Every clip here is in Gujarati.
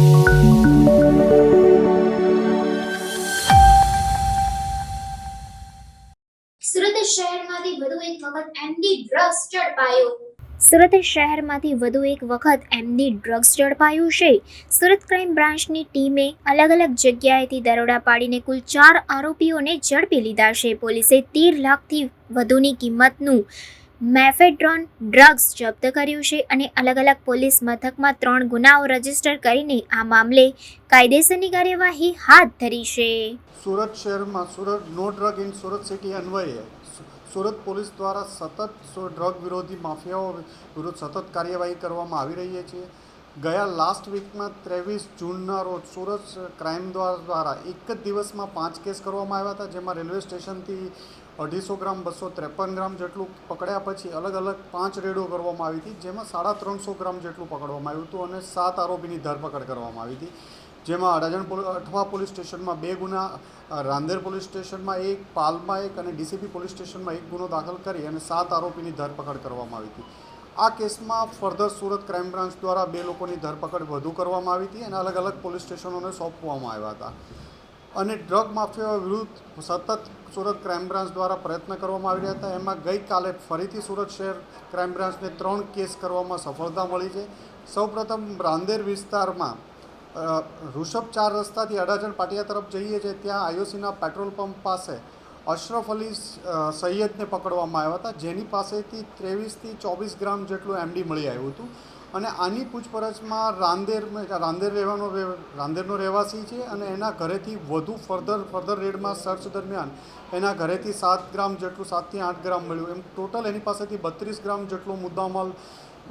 સુરત શહેરમાંથી વધુ એક વખત એમડી ડ્રગ્સ ઝડપાયો. સુરત ક્રાઇમ બ્રાન્ચની ટીમે અલગ અલગ જગ્યાએથી દરોડા પાડીને કુલ 4 આરોપીઓને ઝડપી લીધા છે. પોલીસે 13 લાખથી વધુની કિંમતનું મેફેડ્રોન ડ્રગ્સ જપ્ત કર્યું છે અને અલગ અલગ પોલીસ મથકમાં 3 ગુનાઓ રજીસ્ટર કરીને આ મામલે કાયદેસરની કાર્યવાહી હાથ ધરી છે. સુરત શહેરમાં સુરત નો ડ્રગ ઇન સુરત સિટી અન્વયે સુરત પોલીસ દ્વારા સતત ડ્રગ વિરોધી માફિયાઓ વિરુદ્ધ સતત કાર્યવાહી કરવામાં આવી રહી છે. ગયા લાસ્ટ વીકમાં 23 જૂનના રોજ સુરત ક્રાઇમ દ્વારા એક જ દિવસમાં 5 કેસ કરવામાં આવ્યા હતા, જેમાં રેલવે સ્ટેશનથી 250 ગ્રામ 253 ગ્રામ જેટલું પકડ્યા પછી અલગ અલગ 5 રેડો કરવામાં આવી હતી, જેમાં 350 ગ્રામ જેટલું પકડવામાં આવ્યું હતું અને 7 આરોપીની ધરપકડ કરવામાં આવી હતી. જેમાં અઠવા પોલીસ સ્ટેશનમાં 2 ગુના, રાંદેર પોલીસ સ્ટેશનમાં 1, પાલમાં 1 અને ડીસીપી પોલીસ સ્ટેશનમાં 1 ગુનો દાખલ કરી અને 7 આરોપીની ધરપકડ કરવામાં આવી હતી. આ કેસમાં ફર્ધર સુરત ક્રાઇમ બ્રાન્ચ દ્વારા 2 લોકોની ધરપકડ વધુ કરવામાં આવી હતી અને અલગ અલગ પોલીસ સ્ટેશનોને સોંપવામાં આવ્યા હતા. અને ડ્રગ માફિયાઓ વિરુદ્ધ સતત સુરત ક્રાઇમ બ્રાન્ચ દ્વારા પ્રયત્ન કરવામાં આવી રહ્યા હતા. એમાં ગઈકાલે ફરીથી સુરત શહેર ક્રાઇમ બ્રાન્ચને 3 કેસ કરવામાં સફળતા મળી છે. સૌપ્રથમ રાંદેર વિસ્તારમાં ઋષભ 4 રસ્તાથી અડાજણ પાટિયા તરફ જઈએ છીએ, ત્યાં આઈઓસીના પેટ્રોલ પંપ પાસે અશરફ અલી સૈયદને પકડવામાં આવ્યા હતા, જેની પાસેથી 23થી 24 ગ્રામ જેટલું એમડી મળી આવ્યું હતું. અને આની પૂછપરછમાં રાંદેરનો રહેવાસી છે અને એના ઘરેથી વધુ ફર્ધર રેડમાં સર્ચ દરમિયાન એના ઘરેથી 7 ગ્રામ જેટલું 7થી 8 ગ્રામ મળ્યું. એમ ટોટલ એની પાસેથી 32 ગ્રામ જેટલો મુદ્દામાલ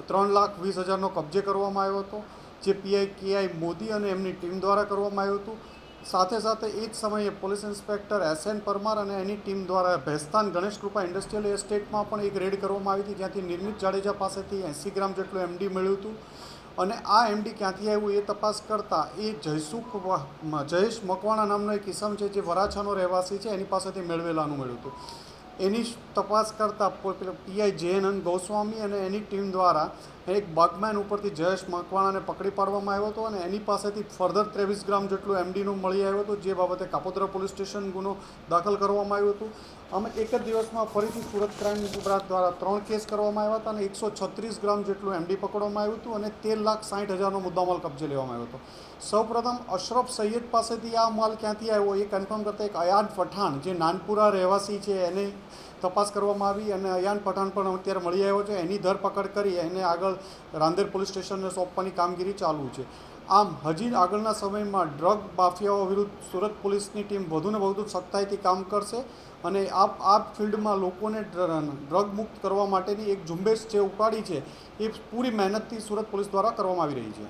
3,20,000નો કબજે કરવામાં આવ્યો હતો, જે પીઆઈ કેઆઈ મોદી અને એમની ટીમ દ્વારા કરવામાં આવ્યું હતું. સાથે સાથે એ જ સમયે પોલીસ ઇન્સ્પેક્ટર એસએન પરમાર અને એની ટીમ દ્વારા ભેસ્તાન ગણેશ કૃપા ઇન્ડસ્ટ્રીયલ એસ્ટેટમાં પણ એક રેડ કરવામાં આવી હતી, જ્યાંથી નિર્મિત જાડેજા પાસેથી 80 ગ્રામ જેટલું એમડી મળ્યું હતું. અને આ એમડી ક્યાંથી આવ્યું એ તપાસ કરતાં એ જયેશ મકવાણા નામનો એક ઇસમ છે, જે વરાછાનો રહેવાસી છે, એની પાસેથી મેળવેલાનું મળ્યું હતું. એની તપાસ કરતાં પીઆઈ જેએનએન ગોસ્વામી અને એની ટીમ દ્વારા એક બગમેન ઉપરથી જયેશ મકવાણાને પકડી પાડવામાં આવ્યો હતો અને એની પાસેથી ફર્ધર 23 ગ્રામ જેટલું એમડીનું મળી આવ્યું હતું, જે બાબતે કાપોદ્રા પોલીસ સ્ટેશન ગુનો દાખલ કરવામાં આવ્યો હતો. અમે એક જ દિવસમાં ફરીથી સુરત ક્રાઇમ બ્રાન્ચ દ્વારા 3 કેસ કરવામાં આવ્યા હતા અને 136 ગ્રામ જેટલું એમડી પકડવામાં આવ્યું હતું અને 13,60,000નો મુદ્દામાલ કબજે લેવામાં આવ્યો હતો. સૌપ્રથમ અશરફ સૈયદ પાસેથી આ માલ ક્યાંથી આવ્યો એ કન્ફર્મ કરતા એક અયાન પઠાણ, જે નાનપુરા રહેવાસી છે, એને તપાસ કરવામાં આવી અને અયાન પઠાણ પણ અત્યારે મળી આવ્યો છે. એની ધરપકડ કરી એને આગળ રાંદેર પોલીસ સ્ટેશનને સોંપવાની કામગીરી ચાલુ છે. આમ હજી આગળના સમયમાં ડ્રગ માફિયાઓ વિરુદ્ધ સુરત પોલીસની ટીમ વધુને વધુ સખ્તાઈથી કામ કરશે અને આ ફિલ્ડમાં લોકોને ડ્રગ મુક્ત કરવા માટેની એક ઝુંબેશ જે ઉપાડી છે એ પૂરી મહેનતથી સુરત પોલીસ દ્વારા કરવામાં આવી રહી છે.